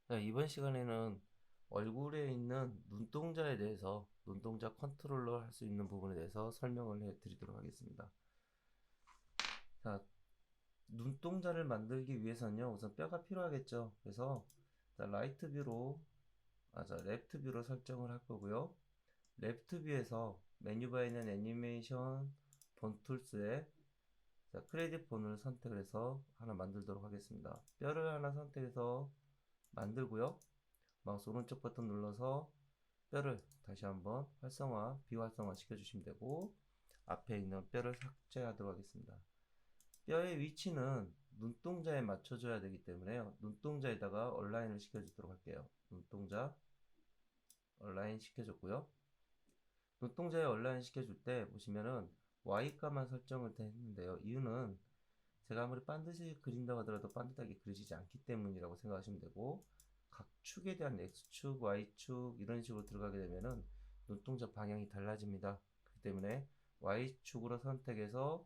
자, 이번 시간에는 얼굴에 있는 눈동자에 대해서 눈동자 컨트롤러 할 수 있는 부분에 대해서 설명을 해 드리도록 하겠습니다. 자, 눈동자를 만들기 위해서는요, 우선 뼈가 필요하겠죠. 그래서 자, 라이트 뷰로, 레프트 뷰로 설정을 할 거고요. 레프트 뷰에서 메뉴바에 있는 애니메이션 본 툴스에 크레딧 본을 선택을 해서 하나 만들도록 하겠습니다. 뼈를 하나 선택해서 만들고요. 마우스 오른쪽 버튼 눌러서 뼈를 다시 한번 비활성화 시켜주시면 되고, 앞에 있는 뼈를 삭제하도록 하겠습니다. 뼈의 위치는 눈동자에 맞춰줘야 되기 때문에요. 눈동자에다가 얼라인을 시켜주도록 할게요. 눈동자 얼라인 시켜줬고요. 눈동자에 얼라인 시켜줄 때 보시면은 Y가만 설정을 했는데요. 이유는 제가 아무리 반드시 그린다고 하더라도 반듯하게 그려지지 않기 때문이라고 생각하시면 되고, 각 축에 대한 X축, Y축 이런 식으로 들어가게 되면은 눈동자 방향이 달라집니다. 그렇기 때문에 Y축으로 선택해서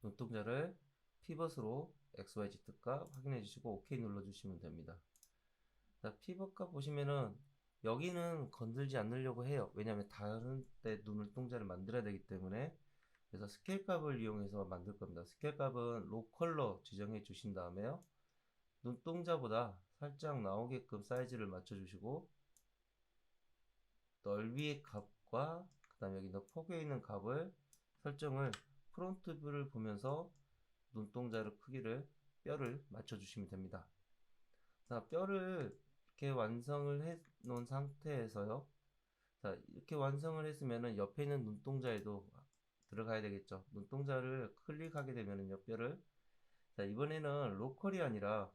눈동자를 피벗으로 XYZ가 확인해 주시고 OK 눌러 주시면 됩니다. 자, 피벗가 보시면은 여기는 건들지 않으려고 해요. 왜냐하면 다른 때 눈동자를 만들어야 되기 때문에. 그래서 스케일 값을 이용해서 만들 겁니다. 스케일 값은 로컬러 지정해 주신 다음에요, 눈동자보다 살짝 나오게끔 사이즈를 맞춰 주시고, 넓이의 값과 그 다음에 여기 있는 폭에 있는 값을 설정을 프론트 뷰를 보면서 눈동자를 크기를 뼈를 맞춰 주시면 됩니다. 자, 뼈를 이렇게 완성을 해 놓은 상태에서요, 자, 이렇게 완성을 했으면은 옆에 있는 눈동자에도 들어가야 되겠죠. 눈동자를 클릭하게 되면은요, 뼈를. 자, 이번에는 로컬이 아니라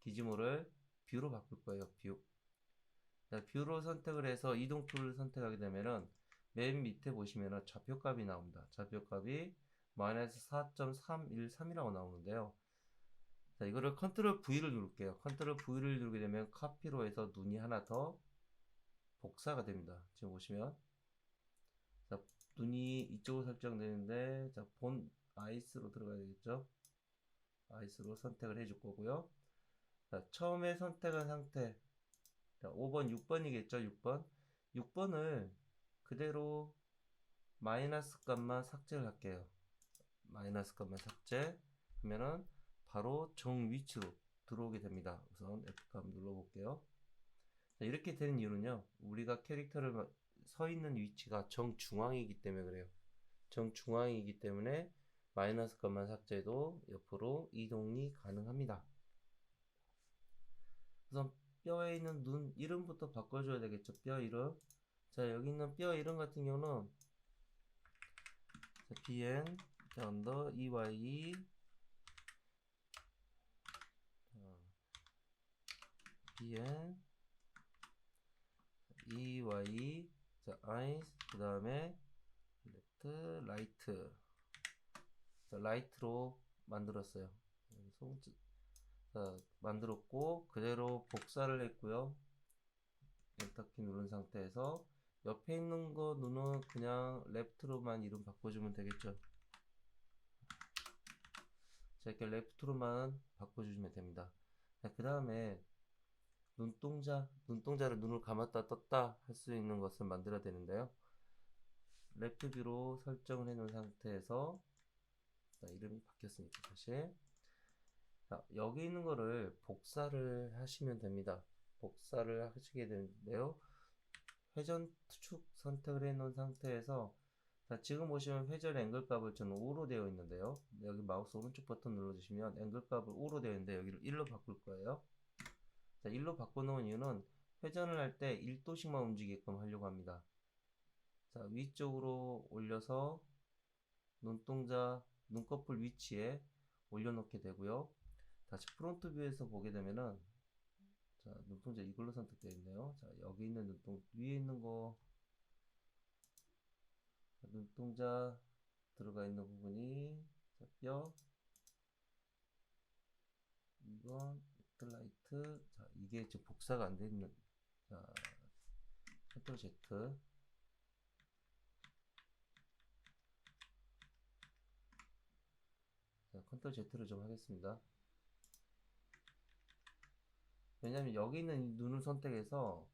디지모를 뷰로 바꿀 거예요. 뷰. 자, 뷰로 선택을 해서 이동 툴을 선택하게 되면은 맨 밑에 보시면은 좌표값이 나옵니다. 좌표값이 마이너스 4.313이라고 나오는데요. 자, 이거를 컨트롤 V를 누를게요. 컨트롤 V를 누르게 되면 카피로 해서 눈이 하나 더 복사가 됩니다. 지금 보시면. 자, 눈이 이쪽으로 설정되는데, 자, 본 아이스로 들어가야 되겠죠? 아이스로 선택을 해줄 거고요. 자, 처음에 선택한 상태. 자, 5번, 6번이겠죠? 6번. 6번을 그대로 마이너스 값만 삭제를 할게요. 마이너스 값만 삭제 하면은 바로 정 위치로 들어오게 됩니다. 우선 F값 눌러볼게요. 자, 이렇게 되는 이유는요, 우리가 캐릭터를 서 있는 위치가 정중앙이기 때문에 그래요. 정중앙이기 때문에 마이너스 값만 삭제해도 옆으로 이동이 가능합니다. 우선 뼈에 있는 눈 이름부터 바꿔줘야 되겠죠. 뼈 이름. 자, 여기 있는 뼈 이름 같은 경우는 bn 언더 ey bn ey 자 eyes 그 다음에 left right. 자, 라이트로 만들었어요. 자, 만들었고 그대로 복사를 했고요. 엔터키 누른 상태에서 옆에 있는 거 눈은 그냥 레프트로만 이름 바꿔주면 되겠죠. 자, 이렇게 레프트로만 바꿔주시면 됩니다. 자, 그 다음에 눈동자를 눈을 감았다 떴다 할 수 있는 것을 만들어야 되는데요. 레프트 뷰로 설정을 해 놓은 상태에서, 자, 이름이 바뀌었으니까 다시. 자, 여기 있는 거를 복사를 하시면 됩니다. 복사를 하시게 되는데요. 회전 축 선택을 해 놓은 상태에서, 자, 지금 보시면 회전 앵글 값을 저는 5로 되어 있는데요. 여기 마우스 오른쪽 버튼 눌러주시면 앵글 값을 5로 되어 있는데 여기를 1로 바꿀 거예요. 자, 1로 바꿔놓은 이유는 회전을 할 때 1도씩만 움직이게끔 하려고 합니다. 자, 위쪽으로 올려서 눈꺼풀 위치에 올려놓게 되고요. 다시 프론트 뷰에서 보게 되면은, 자, 눈동자 이걸로 선택되어 있네요. 자, 여기 있는 위에 있는 거, 눈동자 들어가 있는 부분이, 자, 뼈, 이건 라이트. 자, 이게 지금 복사가 안 돼 있는. 자, 컨트롤 Z. 자, 컨트롤 Z를 좀 하겠습니다. 왜냐면 여기 있는 이 눈을 선택해서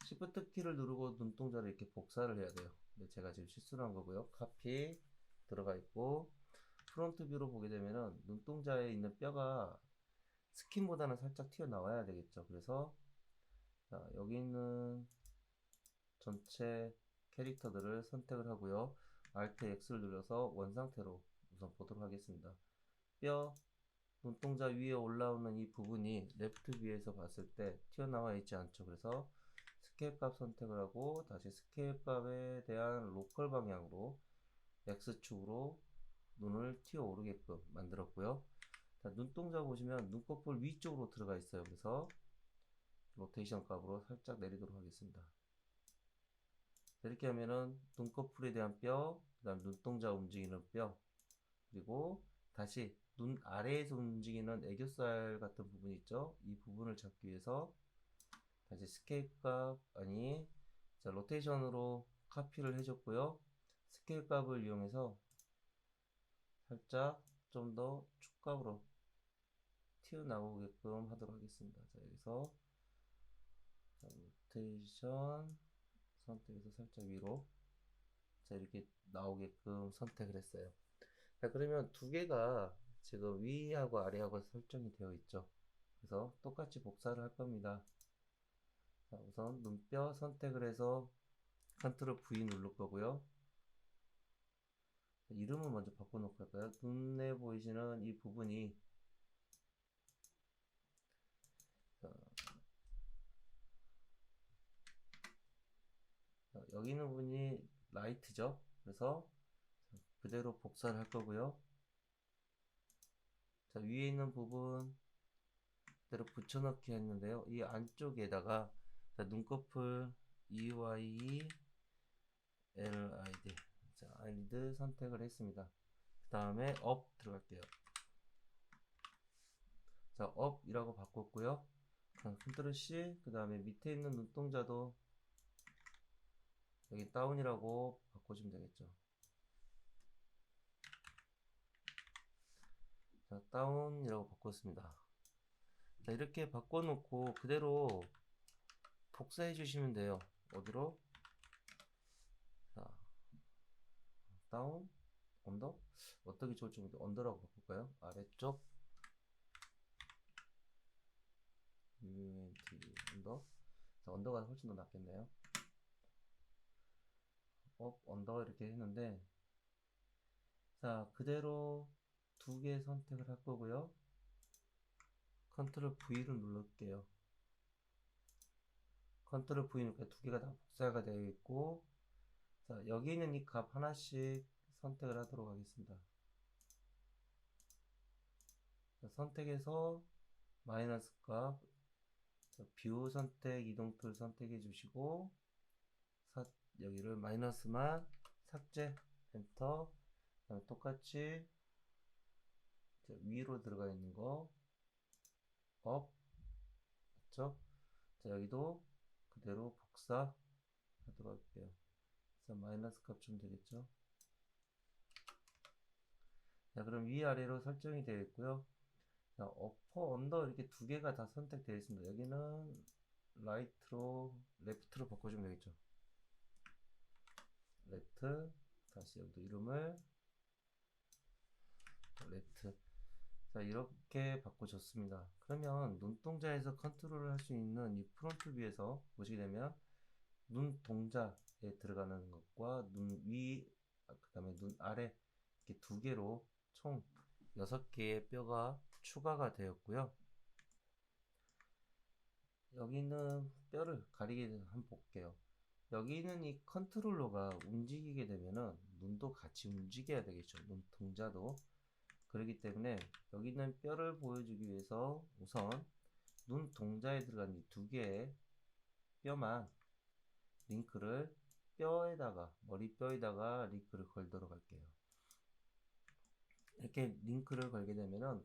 Shift 키를 누르고 눈동자를 이렇게 복사를 해야 돼요. 근데 제가 지금 실수를 한 거고요. 카피 들어가 있고 프론트 뷰로 보게 되면은 눈동자에 있는 뼈가 스킨보다는 살짝 튀어나와야 되겠죠. 그래서 자, 여기 있는 전체 캐릭터들을 선택을 하고요. Alt X를 눌러서 원상태로 우선 보도록 하겠습니다. 뼈 눈동자 위에 올라오는 이 부분이 레프트 뷰에서 봤을 때 튀어나와 있지 않죠. 그래서 스케일 값 선택을 하고 다시 스케일 값에 대한 로컬 방향으로 X축으로 눈을 튀어 오르게끔 만들었고요. 자, 눈동자 보시면 눈꺼풀 위쪽으로 들어가 있어요. 그래서 로테이션 값으로 살짝 내리도록 하겠습니다. 이렇게 하면은 눈꺼풀에 대한 뼈, 그 다음 눈동자 움직이는 뼈, 그리고 다시 눈 아래에서 움직이는 애교살 같은 부분이 있죠. 이 부분을 잡기 위해서 다시 스케일 값, 아니, 자, 로테이션으로 카피를 해줬고요. 스케일 값을 이용해서 살짝 좀 더 축값으로 튀어나오게끔 하도록 하겠습니다. 자, 여기서 자, 로테이션 선택해서 살짝 위로 자, 이렇게 나오게끔 선택을 했어요. 자, 그러면 두 개가 지금 위하고 아래하고 설정이 되어 있죠. 그래서 똑같이 복사를 할 겁니다. 자, 우선 눈뼈 선택을 해서 컨트롤 V 누를 거고요. 자, 이름을 먼저 바꿔놓고 할까요? 눈에 보이시는 이 부분이 자, 여기 있는 부분이 라이트죠. 그래서 그대로 복사를 할 거고요. 자, 위에 있는 부분 그대로 붙여넣기 했는데요. 이 안쪽에다가 자, 눈꺼풀 EYLID 자, 아이드 선택을 했습니다. 그 다음에 업 들어갈게요. 자, 업이라고 바꿨고요. 컨트롤 C 그 다음에 밑에 있는 눈동자도 여기 다운이라고 바꿔주면 되겠죠. 자, 다운이라고 바꿨습니다. 자, 이렇게 바꿔놓고 그대로 복사해 주시면 돼요. 어디로? 자, 다운, 언더? 어떻게 좋을지 모르겠는데 언더라고 바꿀까요? 아래쪽 UNT 언더. 자, 언더가 훨씬 더 낫겠네요. 업, 언더 이렇게 했는데 자, 그대로 두 개 선택을 할 거고요. 컨트롤 V를 눌러볼게요. 컨트롤 V니까 두 개가 다 복사가 되어 있고 자, 여기 있는 이 값 하나씩 선택을 하도록 하겠습니다. 자, 선택해서 마이너스 값, 자, 뷰 선택, 이동 툴 선택해 주시고 여기를 마이너스만 삭제, 엔터. 그다음에 똑같이 자, 위로 들어가 있는 거 업, 맞죠? 자, 여기도 그대로 복사 하도록 할게요. 자, 마이너스 값 좀 되겠죠? 자, 그럼 위아래로 설정이 되어 있고요. 자, 어퍼, 언더 이렇게 두 개가 다 선택되어 있습니다. 여기는 라이트로, 레프트로 바꿔주면 되겠죠. 레프트, 다시 여기도 이름을 레프트. 자, 이렇게 바꿔줬습니다. 그러면 눈동자에서 컨트롤을 할 수 있는 이 프론트 뷰에서 보시게 되면 눈동자에 들어가는 것과 눈 위, 그 다음에 눈 아래 이렇게 두 개로 총 6개의 뼈가 추가가 되었고요. 여기 있는 뼈를 가리게 한번 볼게요. 여기 있는 이 컨트롤러가 움직이게 되면은 눈도 같이 움직여야 되겠죠. 눈동자도. 그렇기 때문에 여기 있는 뼈를 보여주기 위해서 우선 눈동자에 들어간 이 두 개의 뼈만 링크를 뼈에다가 머리뼈에다가 링크를 걸도록 할게요. 이렇게 링크를 걸게 되면은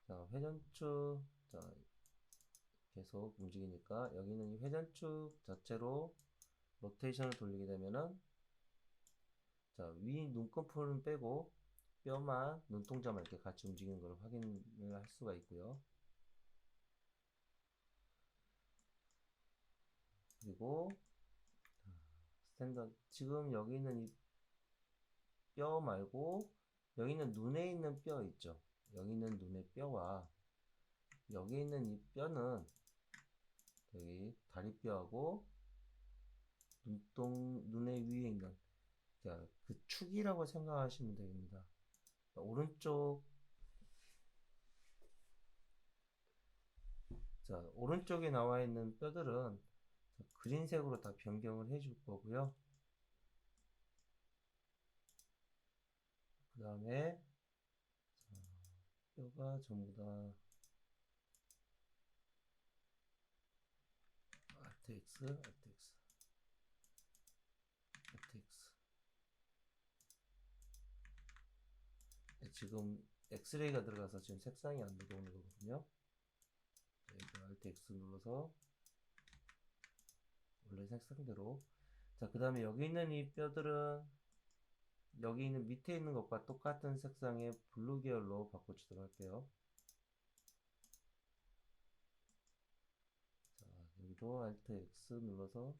자, 회전축 자, 계속 움직이니까 여기는 이 회전축 자체로 로테이션을 돌리게 되면은 자, 위 눈꺼풀은 빼고 뼈만 눈동자만 이렇게 같이 움직이는 걸 확인을 할 수가 있고요. 그리고 스탠더드, 지금 여기 있는 이 뼈 말고 여기 있는 눈에 있는 뼈 있죠. 여기 있는 눈의 뼈와 여기 있는 이 뼈는 여기 다리뼈하고 눈의 위에 있는 그 축이라고 생각하시면 됩니다. 오른쪽에 나와 있는 뼈들은 그린색으로 다 변경을 해줄 거고요. 그 다음에 뼈가 전부 다 Alt X, Alt X, Alt X. 지금 엑스레이가 들어가서 지금 색상이 안 들어오는 거거든요. 여기 Alt X 눌러서 원래 색상대로. 자, 그 다음에 여기 있는 이 뼈들은 여기 있는 밑에 있는 것과 똑같은 색상의 블루 계열로 바꿔주도록 할게요. 자, 여기도 Alt X 눌러서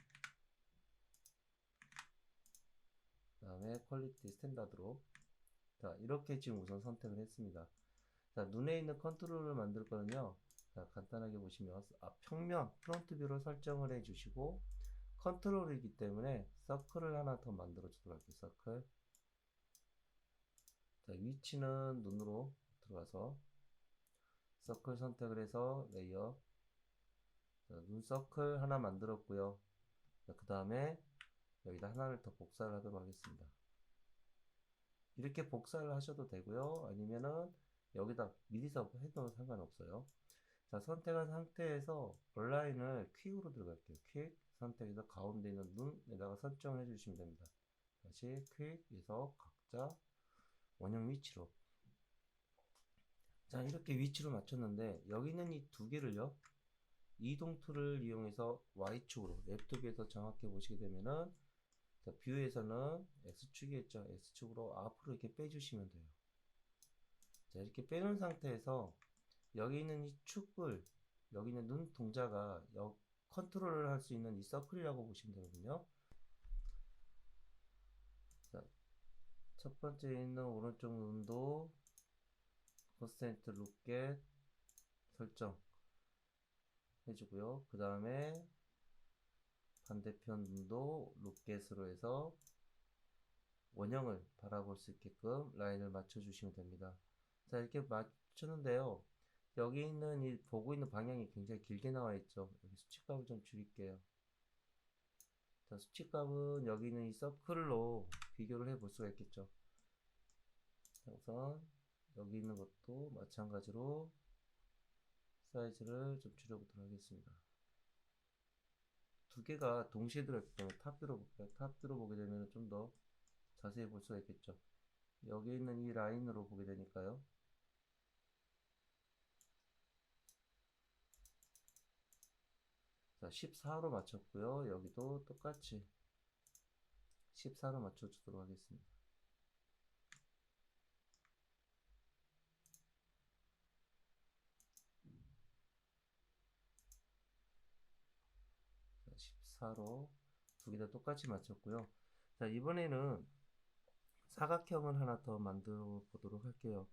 그 다음에 퀄리티 스탠다드로. 자, 이렇게 지금 우선 선택을 했습니다. 자, 눈에 있는 컨트롤을 만들 거는요. 자, 간단하게 보시면 평면 프론트 뷰로 설정을 해 주시고 컨트롤이기 때문에 서클을 하나 더 만들어 주도록 할게요. 서클. 자, 위치는 눈으로 들어가서 서클 선택을 해서 레이어. 자, 눈 서클 하나 만들었고요. 그 다음에 여기다 하나를 더 복사를 하도록 하겠습니다. 이렇게 복사를 하셔도 되고요. 아니면은 여기다 미리서 해도 상관없어요. 자, 선택한 상태에서 얼라인을 퀵으로 들어갈게요. 퀵 선택해서 가운데 있는 눈에다가 설정을 해주시면 됩니다. 다시 퀵에서 각자 원형 위치로. 자, 이렇게 위치로 맞췄는데 여기는 이 두 개를요, 이동 툴을 이용해서 Y축으로 랩톱에서 정확히 보시게 되면은, 자, 뷰에서는 X축이겠죠. X축으로 앞으로 이렇게 빼주시면 돼요. 자, 이렇게 빼놓은 상태에서 여기 있는 이 축을, 여기 있는 눈 동자가 컨트롤을 할 수 있는 이 서클이라고 보시면 되거든요. 자, 첫 번째 있는 오른쪽 눈도 퍼센트 룩겟 설정 해주고요. 그 다음에 반대편 눈도 룩겟으로 해서 원형을 바라볼 수 있게끔 라인을 맞춰주시면 됩니다. 자, 이렇게 맞췄는데요. 여기 있는 이 보고 있는 방향이 굉장히 길게 나와 있죠. 여기 수치값을 좀 줄일게요. 자, 수치값은 여기 있는 이 서클로 비교를 해 볼 수가 있겠죠. 자, 우선 여기 있는 것도 마찬가지로 사이즈를 좀 줄여보도록 하겠습니다. 두 개가 동시에 들어있기 때문에 탑뷰로 볼까요? 탑뷰로 보게 되면 좀 더 자세히 볼 수가 있겠죠. 여기 있는 이 라인으로 보게 되니까요. 자, 14로 맞췄고요. 여기도 똑같이 14로 맞춰주도록 하겠습니다. 자, 14로 두 개 다 똑같이 맞췄고요. 자, 이번에는 사각형을 하나 더 만들어 보도록 할게요.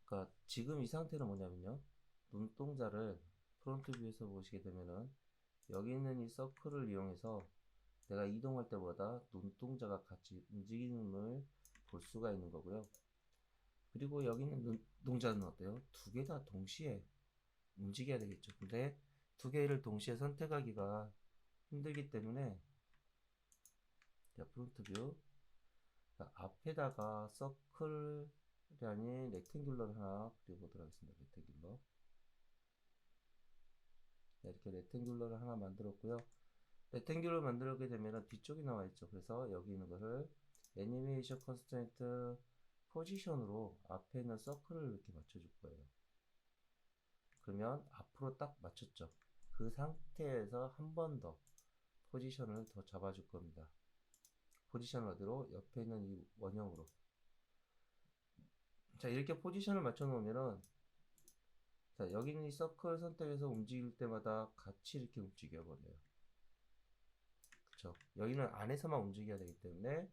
그러니까 지금 이 상태는 뭐냐면요. 눈동자를 프론트 뷰에서 보시게 되면은 여기 있는 이 서클을 이용해서 내가 이동할 때보다 눈동자가 같이 움직임을 볼 수가 있는 거고요. 그리고 여기 있는 눈동자는 어때요? 두 개 다 동시에 움직여야 되겠죠. 근데 두 개를 동시에 선택하기가 힘들기 때문에, 자, 프론트 뷰. 자, 앞에다가 서클이 아닌 렉탱귤러를 하나 그려보도록 하겠습니다. 렉탱귤러. 자, 이렇게 렉탱귤러를 하나 만들었고요. 렉탱귤러 만들게 되면 뒤쪽이 나와 있죠. 그래서 여기 있는 것을 애니메이션 컨스트레인트 포지션으로 앞에 있는 서클을 이렇게 맞춰줄 거예요. 그러면 앞으로 딱 맞췄죠. 그 상태에서 한 번 더 포지션을 더 잡아줄 겁니다. 포지션 어디로? 옆에 있는 이 원형으로. 자, 이렇게 포지션을 맞춰 놓으면은, 자, 여기 있는 이 서클 선택해서 움직일 때마다 같이 이렇게 움직여 버려요. 그렇죠. 여기는 안에서만 움직여야 되기 때문에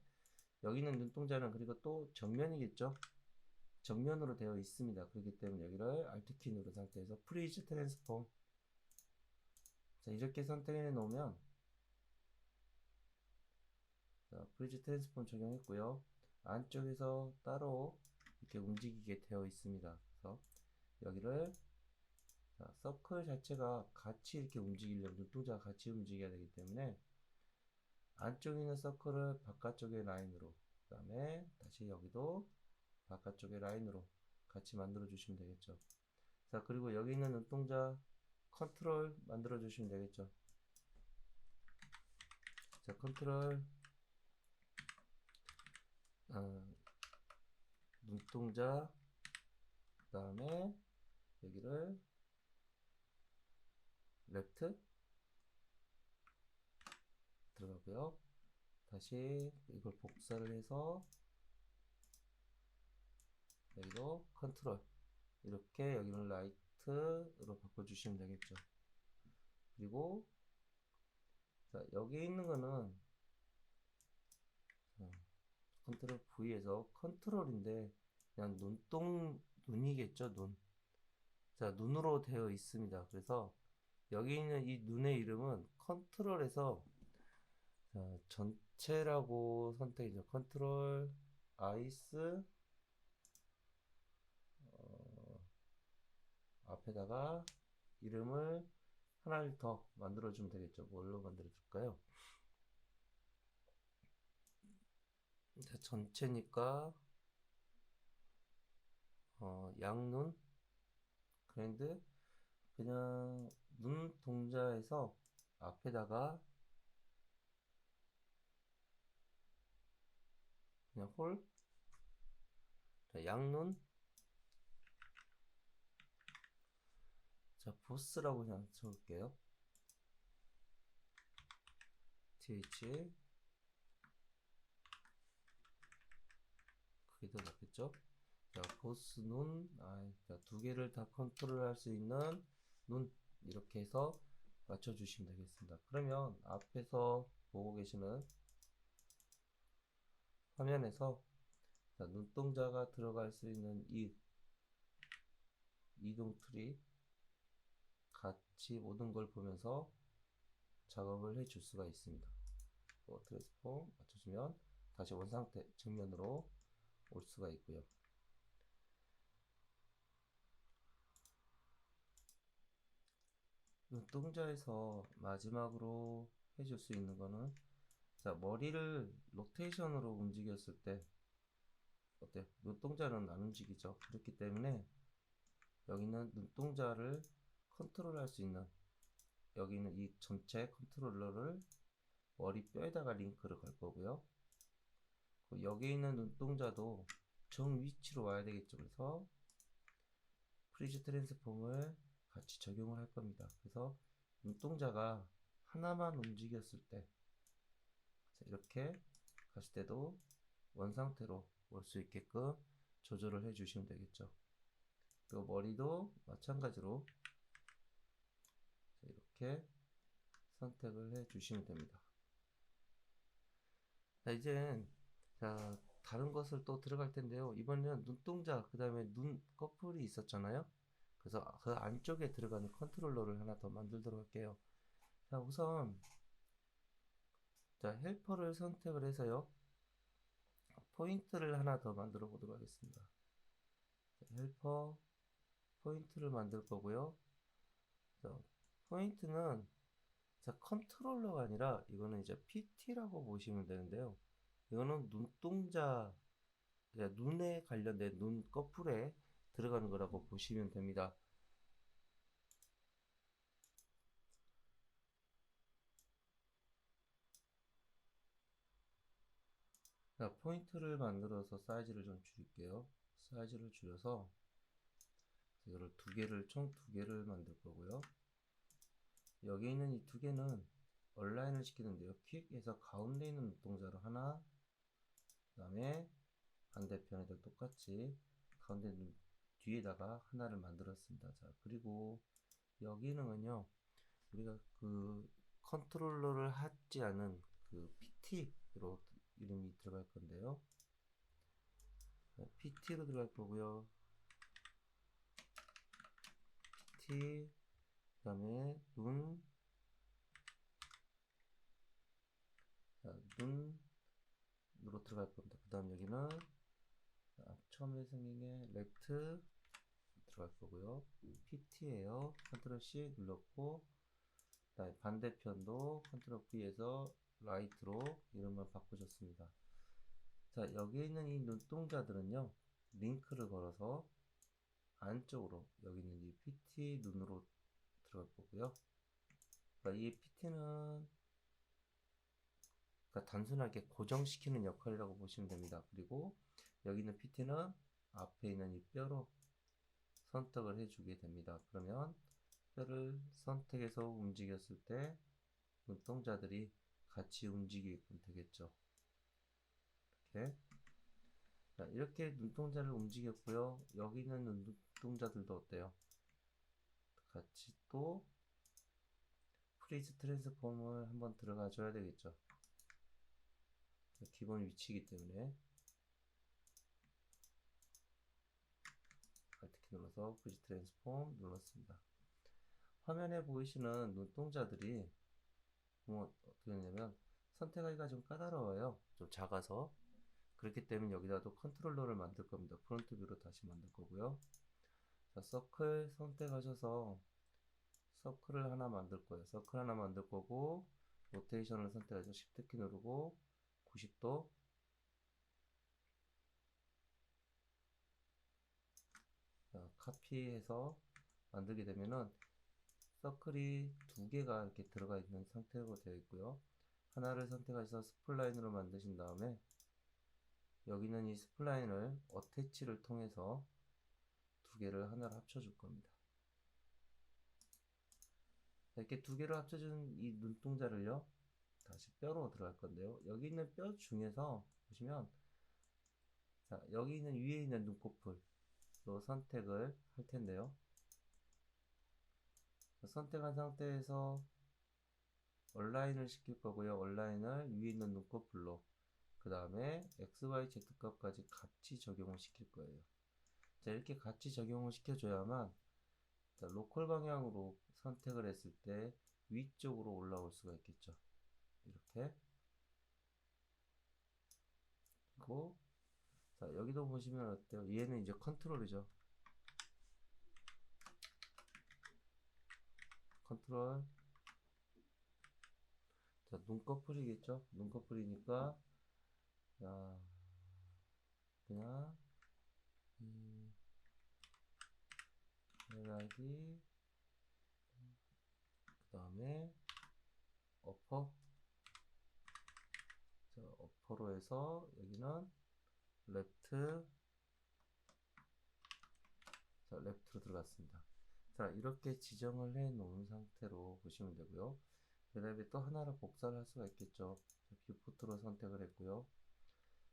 여기는 눈동자는 그리고 또 정면이겠죠. 정면으로 되어 있습니다. 그렇기 때문에 여기를 Alt키 누른 상태에서 프리즈 트랜스폼, 자, 이렇게 선택해 놓으면, 자, 프리즈 트랜스폼 적용했고요. 안쪽에서 따로 이렇게 움직이게 되어 있습니다. 그래서 여기를, 자, 서클 자체가 같이 이렇게 움직이려면 눈동자가 같이 움직여야 되기 때문에 안쪽에 있는 서클을 바깥쪽의 라인으로, 그 다음에 다시 여기도 바깥쪽의 라인으로 같이 만들어 주시면 되겠죠. 자, 그리고 여기 있는 눈동자 컨트롤 만들어 주시면 되겠죠. 자, 컨트롤, 눈동자, 그 다음에 여기를 레프트 들어가고요. 다시 이걸 복사를 해서 여기도 컨트롤, 이렇게 여기는 라이트로 바꿔주시면 되겠죠. 그리고 자, 여기 있는 거는 컨트롤 V에서 컨트롤인데 그냥 눈이겠죠. 눈. 자, 눈으로 되어 있습니다. 그래서 여기 있는 이 눈의 이름은 컨트롤에서, 자, 전체라고 선택이죠. 컨트롤 아이스, 앞에다가 이름을 하나를 더 만들어주면 되겠죠. 뭘로 만들어줄까요? 자, 전체니까 양눈 그랜드, 그냥 눈동자에서 앞에다가 그냥 홀, 자, 양눈, 자, 보스라고 그냥 적을게요. th, 그게 더 낫겠죠? 자, 보스 눈, 자, 두 개를 다 컨트롤 할 수 있는 눈, 이렇게 해서 맞춰주시면 되겠습니다. 그러면 앞에서 보고 계시는 화면에서, 자, 눈동자가 들어갈 수 있는 이 이동 트리 같이 모든 걸 보면서 작업을 해 줄 수가 있습니다. 트랜스폼 맞춰주면 다시 원상태 정면으로 올 수가 있고요. 눈동자에서 마지막으로 해줄 수 있는 거는, 자, 머리를 로테이션으로 움직였을 때 어때요? 눈동자는 안 움직이죠. 그렇기 때문에 여기는 눈동자를 컨트롤 할 수 있는, 여기는 이 전체 컨트롤러를 머리 뼈에다가 링크를 걸 거고요. 여기 있는 눈동자도 정 위치로 와야 되겠죠. 그래서 프리즈 트랜스폼을 같이 적용을 할 겁니다. 그래서 눈동자가 하나만 움직였을 때, 이렇게 갔을 때도 원상태로 올 수 있게끔 조절을 해 주시면 되겠죠. 그리고 머리도 마찬가지로 이렇게 선택을 해 주시면 됩니다. 자, 이제 자, 다른 것을 또 들어갈 텐데요. 이번에는 눈동자, 그 다음에 눈 커플이 있었잖아요. 그래서 그 안쪽에 들어가는 컨트롤러를 하나 더 만들도록 할게요. 자, 우선 자, 헬퍼를 선택을 해서요. 포인트를 하나 더 만들어 보도록 하겠습니다. 자, 헬퍼 포인트를 만들 거고요. 자, 포인트는, 자, 컨트롤러가 아니라 이거는 이제 PT라고 보시면 되는데요. 이거는 눈동자, 눈에 관련된 눈 커플에 들어가는 거라고 보시면 됩니다. 자, 포인트를 만들어서 사이즈를 좀 줄일게요. 사이즈를 줄여서 이거를 총 두 개를 만들 거고요. 여기 있는 이 두 개는 얼라인을 시키는데요. 퀵에서 가운데 있는 눈동자로 하나, 그 다음에 반대편에도 똑같이 가운데 뒤에다가 하나를 만들었습니다. 자, 그리고 여기는요, 우리가 그 컨트롤러를 하지 않은 그 PT로 이름이 들어갈 건데요. PT로 들어갈 거고요. PT, 그 다음에 눈으로 들어갈 겁니다. 그 다음 여기는 처음에 생긴 게 레프트 들어갈 거고요. PT예요. 컨트롤 C 눌렀고, 그다음에 반대편도 컨트롤 V에서 라이트로 이름을 바꾸셨습니다. 자, 여기 있는 이 눈동자들은요, 링크를 걸어서 안쪽으로 여기 있는 이 PT 눈으로 들어갈 거고요. 그러니까 이 PT는 그러니까 단순하게 고정시키는 역할이라고 보시면 됩니다. 그리고 여기 있는 PT는 앞에 있는 이 뼈로 선택을 해주게 됩니다. 그러면 뼈를 선택해서 움직였을 때 눈동자들이 같이 움직이게끔 되겠죠. 이렇게. 자, 이렇게 눈동자를 움직였고요. 여기 있는 눈동자들도 어때요? 같이 또 프리즈 트랜스폼을 한번 들어가 줘야 되겠죠. 기본 위치이기 때문에 알트키 눌러서 프리즈 트랜스폼 눌렀습니다. 화면에 보이시는 눈동자들이 뭐 어떻게 되냐면 선택하기가 좀 까다로워요. 좀 작아서. 그렇기 때문에 여기다도 컨트롤러를 만들 겁니다. 프론트 뷰로 다시 만들 거고요. 자, 서클 선택하셔서 서클을 하나 만들 거예요. 서클 하나 만들 거고, 로테이션을 선택해서 Shift 키 누르고 90도 카피해서 만들게 되면은 서클이 두 개가 이렇게 들어가 있는 상태로 되어 있고요. 하나를 선택하셔서 스플라인으로 만드신 다음에 여기는 이 스플라인을 어태치를 통해서 두 개를 하나로 합쳐줄 겁니다. 이렇게 두 개를 합쳐준 이 눈동자를요, 다시 뼈로 들어갈 건데요. 여기 있는 뼈 중에서 보시면, 자, 여기 있는 위에 있는 눈꺼풀로 선택을 할 텐데요. 선택한 상태에서 얼라인을 시킬 거고요. 얼라인을 위에 있는 눈꺼풀로, 그 다음에 XYZ 값까지 같이 적용을 시킬 거예요. 자, 이렇게 같이 적용을 시켜줘야만 자, 로컬 방향으로 선택을 했을 때 위쪽으로 올라올 수가 있겠죠. 이렇게. 그리고 자, 여기도 보시면 어때요? 얘는 이제 컨트롤이죠. 컨트롤. 자, 눈꺼풀이겠죠? 눈꺼풀이니까 자, 그냥 LID 그 다음에 어퍼. 자, 어퍼로 해서 여기는 레프트. 자, 레프트로 들어갔습니다. 자, 이렇게 지정을 해 놓은 상태로 보시면 되고요. 그 다음에 또 하나를 복사를 할 수가 있겠죠. 뷰포트로 선택을 했고요.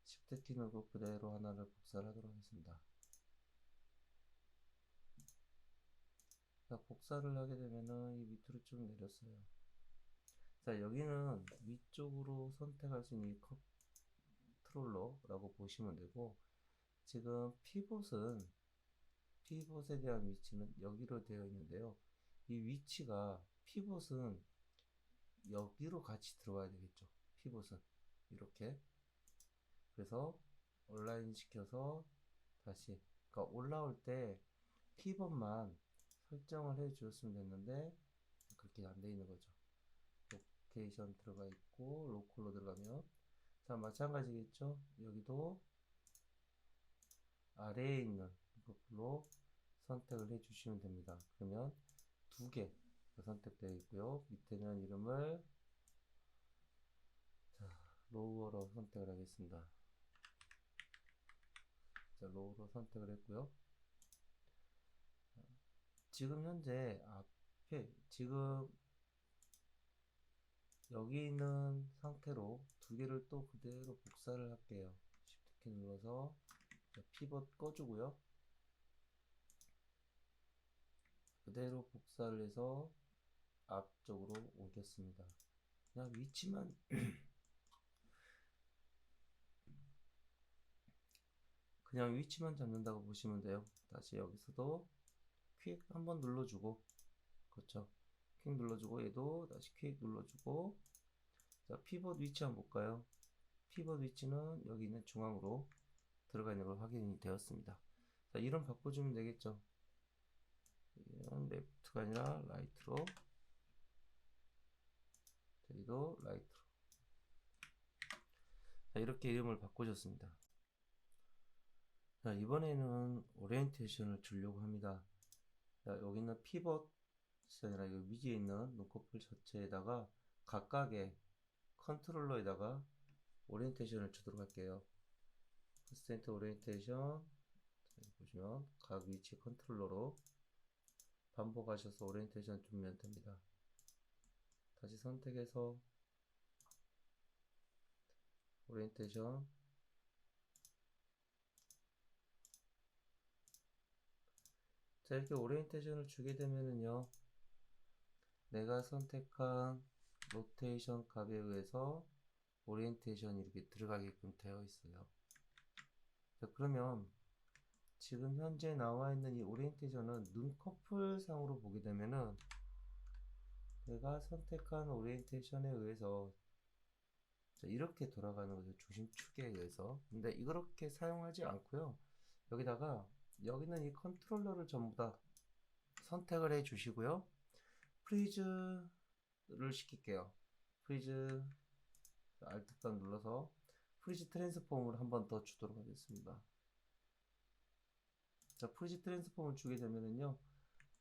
Shift 키 누르고 그대로 하나를 복사를 하도록 하겠습니다. 자, 복사를 하게 되면은 이 밑으로 좀 내렸어요. 자, 여기는 위쪽으로 선택할 수 있는 컨트롤러라고 보시면 되고, 지금 피봇에 대한 위치는 여기로 되어 있는데요. 이 위치가 피봇은 여기로 같이 들어와야 되겠죠. 피봇은 이렇게. 그래서 온라인 시켜서 다시, 그러니까 올라올 때 피벗만 설정을 해 주었으면 됐는데 그렇게 안 돼 있는 거죠. 로케이션 들어가 있고 로컬로 들어가면 자, 마찬가지겠죠. 여기도 아래에 있는 로컬로 선택을 해 주시면 됩니다. 그러면 두 개 선택되어 있고요. 밑에는 이름을 자, 로우어로 선택을 하겠습니다. 자, 로우로 선택을 했고요. 지금 현재 앞에 지금 여기 있는 상태로 두 개를 또 그대로 복사를 할게요. Shift 키 눌러서 피벗 꺼주고요. 그대로 복사를 해서 앞쪽으로 옮겼습니다. 그냥 위치만 그냥 위치만 잡는다고 보시면 돼요. 다시 여기서도 퀵 한번 눌러주고, 그렇죠. 퀵 눌러주고, 얘도 다시 퀵 눌러주고. 자, 피벗 위치 한번 볼까요? 피벗 위치는 여기 있는 중앙으로 들어가 있는 걸 확인이 되었습니다. 자, 이름 바꿔주면 되겠죠. 이건 레프트가 아니라 라이트로, 여기도 라이트로. 자, 이렇게 이름을 바꿔줬습니다. 자, 이번에는 오리엔테이션을 주려고 합니다. 자, 여기 있는 피벗이 아니라 이 위에 있는 눈꺼풀 자체에다가 각각의 컨트롤러에다가 오리엔테이션을 주도록 할게요. 퍼센트 오리엔테이션 보시면 각 위치 컨트롤러로 반복하셔서 오리엔테이션 주면 됩니다. 다시 선택해서 오리엔테이션. 자, 이렇게 오리엔테이션을 주게 되면은요, 내가 선택한 로테이션 값에 의해서 오리엔테이션이 이렇게 들어가게끔 되어 있어요. 자, 그러면 지금 현재 나와 있는 이 오리엔테이션은 눈꺼풀 상으로 보게 되면은 내가 선택한 오리엔테이션에 의해서 이렇게 돌아가는 거죠. 중심축에 의해서. 근데 이렇게 사용하지 않고요. 여기다가 여기는 이 컨트롤러를 전부 다 선택을 해 주시고요. 프리즈를 시킬게요. 프리즈 Alt값 눌러서 프리즈 트랜스폼을 한 번 더 주도록 하겠습니다. 자, 프리즈 트랜스폼을 주게 되면은요,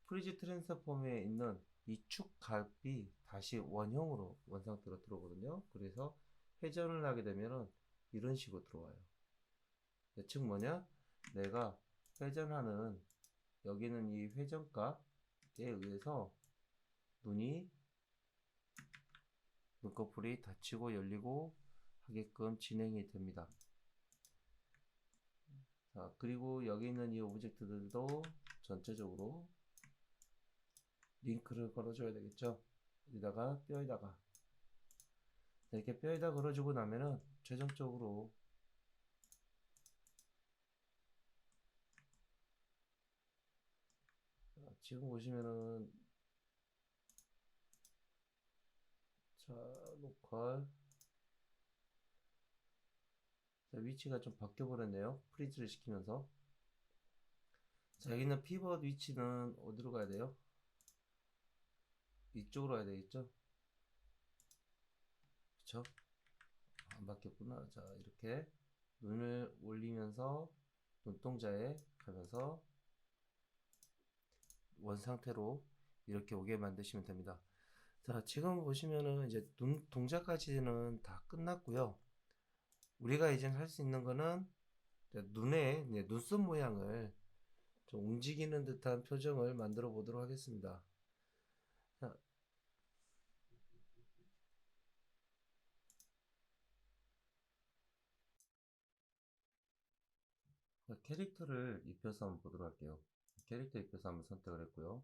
프리즈 트랜스폼에 있는 이 축 값이 다시 원형으로 원상태로 들어오거든요. 그래서 회전을 하게 되면은 이런 식으로 들어와요. 즉 뭐냐? 내가 회전하는 여기는 이 회전값에 의해서 눈꺼풀이 닫히고 열리고 하게끔 진행이 됩니다. 자, 그리고 여기 있는 이 오브젝트들도 전체적으로 링크를 걸어줘야 되겠죠. 여기다가 뼈에다가 이렇게 뼈에다 걸어주고 나면은 최종적으로 지금 보시면은 자, 로컬. 자, 위치가 좀 바뀌어 버렸네요. 프리즈를 시키면서. 자, 여기 있는 피벗 위치는 어디로 가야 돼요? 이쪽으로 가야 되겠죠? 그쵸? 안 바뀌었구나. 자, 이렇게 눈을 올리면서 눈동자에 가면서 원 상태로 이렇게 오게 만드시면 됩니다. 자, 지금 보시면은 이제 눈 동작까지는 다 끝났고요. 우리가 이제 할 수 있는 거는 눈의 눈썹 모양을 좀 움직이는 듯한 표정을 만들어 보도록 하겠습니다. 자, 캐릭터를 입혀서 한번 보도록 할게요. 캐릭터 입혀서 한번 선택을 했고요.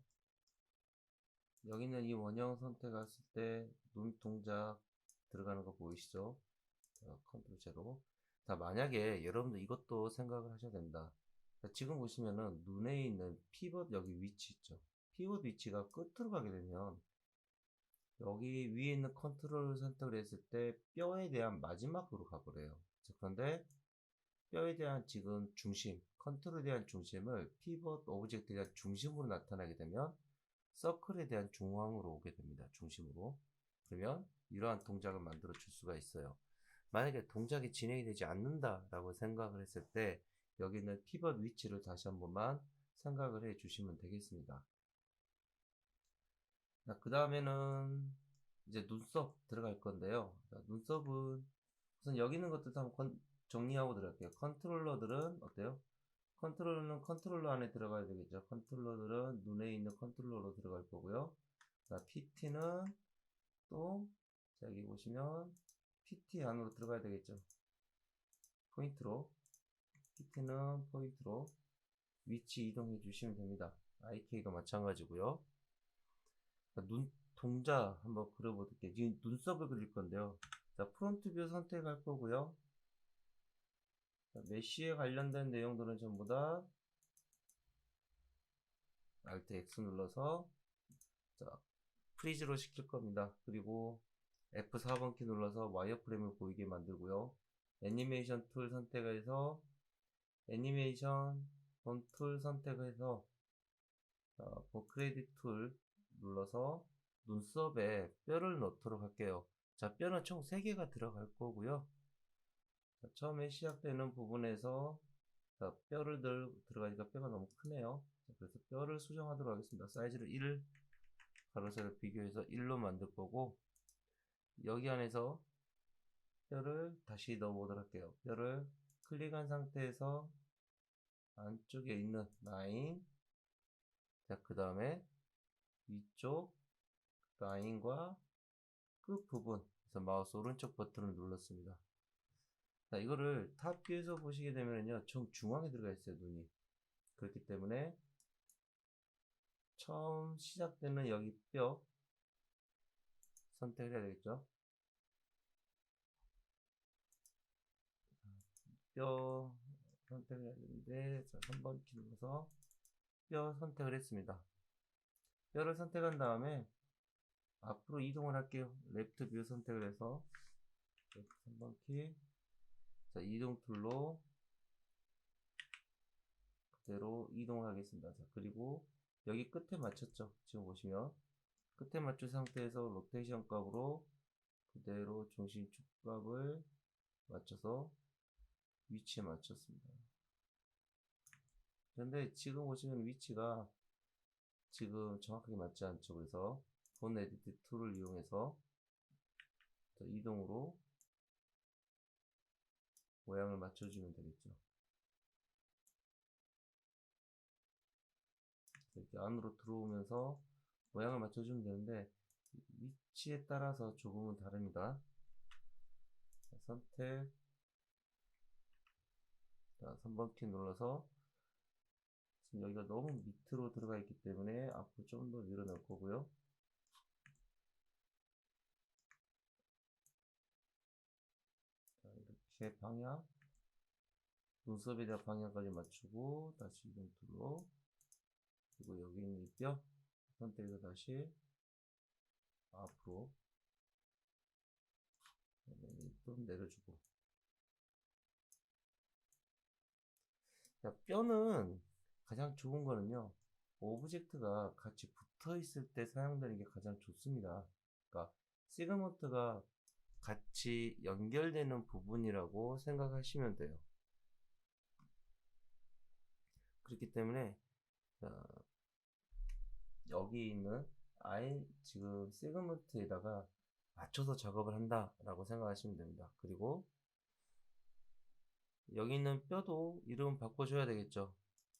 여기는 이 원형 선택했을 때 눈 동작 들어가는 거 보이시죠? 컨트롤 제로. 자, 만약에 여러분들 이것도 생각을 하셔야 됩니다. 자, 지금 보시면은 눈에 있는 피벗 여기 위치 있죠? 피벗 위치가 끝으로 가게 되면 여기 위에 있는 컨트롤 선택을 했을 때 뼈에 대한 마지막으로 가버려요. 그런데 뼈에 대한 지금 중심, 컨트롤에 대한 중심을 피벗 오브젝트에 대한 중심으로 나타나게 되면 서클에 대한 중앙으로 오게 됩니다. 중심으로. 그러면 이러한 동작을 만들어 줄 수가 있어요. 만약에 동작이 진행이 되지 않는다라고 생각을 했을 때 여기 있는 피벗 위치를 다시 한 번만 생각을 해 주시면 되겠습니다. 그 다음에는 이제 눈썹 들어갈 건데요. 자, 눈썹은 우선 여기 있는 것들 한번 정리하고 들어갈게요. 컨트롤러들은 어때요? 컨트롤러는 컨트롤러 안에 들어가야 되겠죠. 컨트롤러들은 눈에 있는 컨트롤러로 들어갈 거고요. 자, PT는 또 자, 여기 보시면 PT 안으로 들어가야 되겠죠. 포인트로 PT는 포인트로 위치 이동해 주시면 됩니다. IK도 마찬가지고요. 눈 동자 한번 그려볼게요. 지금 눈썹을 그릴 건데요. 자, 프론트 뷰 선택할 거고요. 메쉬에 관련된 내용들은 전부 다 Alt X 눌러서 프리즈로 시킬 겁니다. 그리고 F4번 키 눌러서 와이어프레임을 보이게 만들고요. 애니메이션 툴 선택해서 애니메이션 툴 선택해서 크레딧 툴 눌러서 눈썹에 뼈를 넣도록 할게요. 자, 뼈는 총 3개가 들어갈 거고요. 자, 처음에 시작되는 부분에서 뼈를 들어가니까 뼈가 너무 크네요. 자, 그래서 뼈를 수정하도록 하겠습니다. 사이즈를 1, 가로세로 비교해서 1로 만들 거고, 여기 안에서 뼈를 다시 넣어보도록 할게요. 뼈를 클릭한 상태에서 안쪽에 있는 라인, 자, 그 다음에 위쪽 라인과 끝 부분, 그래서 마우스 오른쪽 버튼을 눌렀습니다. 자, 이거를 탑 뷰에서 보시게 되면요, 중앙에 들어가 있어요, 눈이. 그렇기 때문에 처음 시작되는 여기 뼈 선택을 해야 되겠죠. 뼈 선택을 해야 되는데, 자, 3번 키 눌러서 뼈 선택을 했습니다. 뼈를 선택한 다음에 앞으로 이동을 할게요. 레프트 뷰 선택을 해서 3번 키, 자, 이동 툴로 그대로 이동하겠습니다. 자, 그리고 여기 끝에 맞췄죠. 지금 보시면 끝에 맞춘 상태에서 로테이션 값으로 그대로 중심 축값을 맞춰서 위치에 맞췄습니다. 그런데 지금 보시면 위치가 지금 정확하게 맞지 않죠. 그래서 본 에디트 툴을 이용해서 이동으로 모양을 맞춰주면 되겠죠. 이렇게 안으로 들어오면서 모양을 맞춰주면 되는데 위치에 따라서 조금은 다릅니다. 자, 선택, 자, 3번 키 눌러서 지금 여기가 너무 밑으로 들어가 있기 때문에 앞으로 좀 더 밀어넣을 거고요. 자, 이렇게 방향, 눈썹에 대한 방향까지 맞추고 다시 이동 툴로, 그리고 여기 있는 이 뼈 선택해서 다시 앞으로 좀 내려주고. 자, 뼈는 가장 좋은 거는요, 오브젝트가 같이 붙어 있을 때 사용되는 게 가장 좋습니다. 그러니까 시그먼트가 같이 연결되는 부분이라고 생각하시면 돼요. 그렇기 때문에 여기 있는 지금 세그먼트에다가 맞춰서 작업을 한다 라고 생각하시면 됩니다. 그리고 여기 있는 뼈도 이름 바꿔줘야 되겠죠.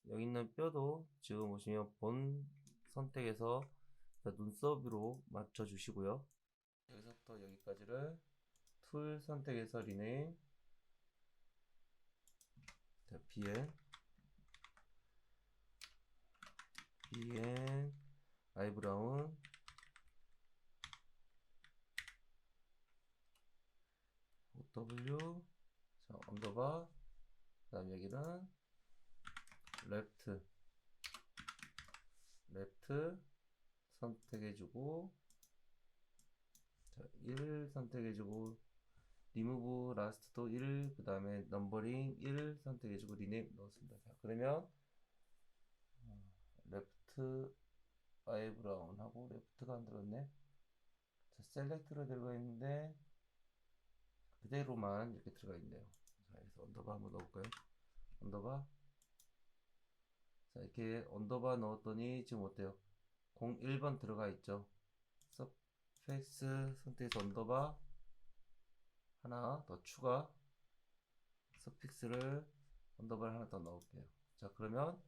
여기 있는 뼈도 지금 보시면 본 선택해서 눈썹으로 맞춰 주시고요. 여기서부터 여기까지를 툴 선택해서 리네임, BN 아이브라운, OW, 자, 언더바, 그 다음 여기는 레프트 선택해주고, 자, 1 선택해주고, 리무브 라스트도 1, 그 다음에 넘버링 1 선택해주고 리네임 넣었습니다. 자, 그러면 레프트 아이브라운 하고 레프트가 안 들었네. 자, 셀렉트로 들어가 있는데 그대로만 이렇게 들어가 있네요. 자, 그래서 언더바 한번 넣어볼까요? 언더바, 자, 이렇게 언더바 넣었더니 지금 어때요? 01번 들어가 있죠. 서페이스 선택해서 언더바 하나 더 추가, 서픽스를 언더바를 하나 더 넣을게요. 자, 그러면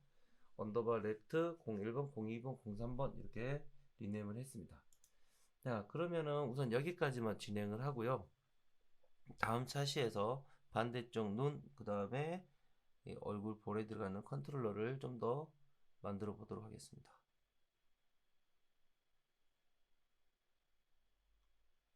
언더바 레프트 01번, 02번, 03번 이렇게 리네임을 했습니다. 자, 그러면은 우선 여기까지만 진행을 하고요. 다음 차시에서 반대쪽 눈, 그 다음에 얼굴 볼에 들어가는 컨트롤러를 좀 더 만들어 보도록 하겠습니다.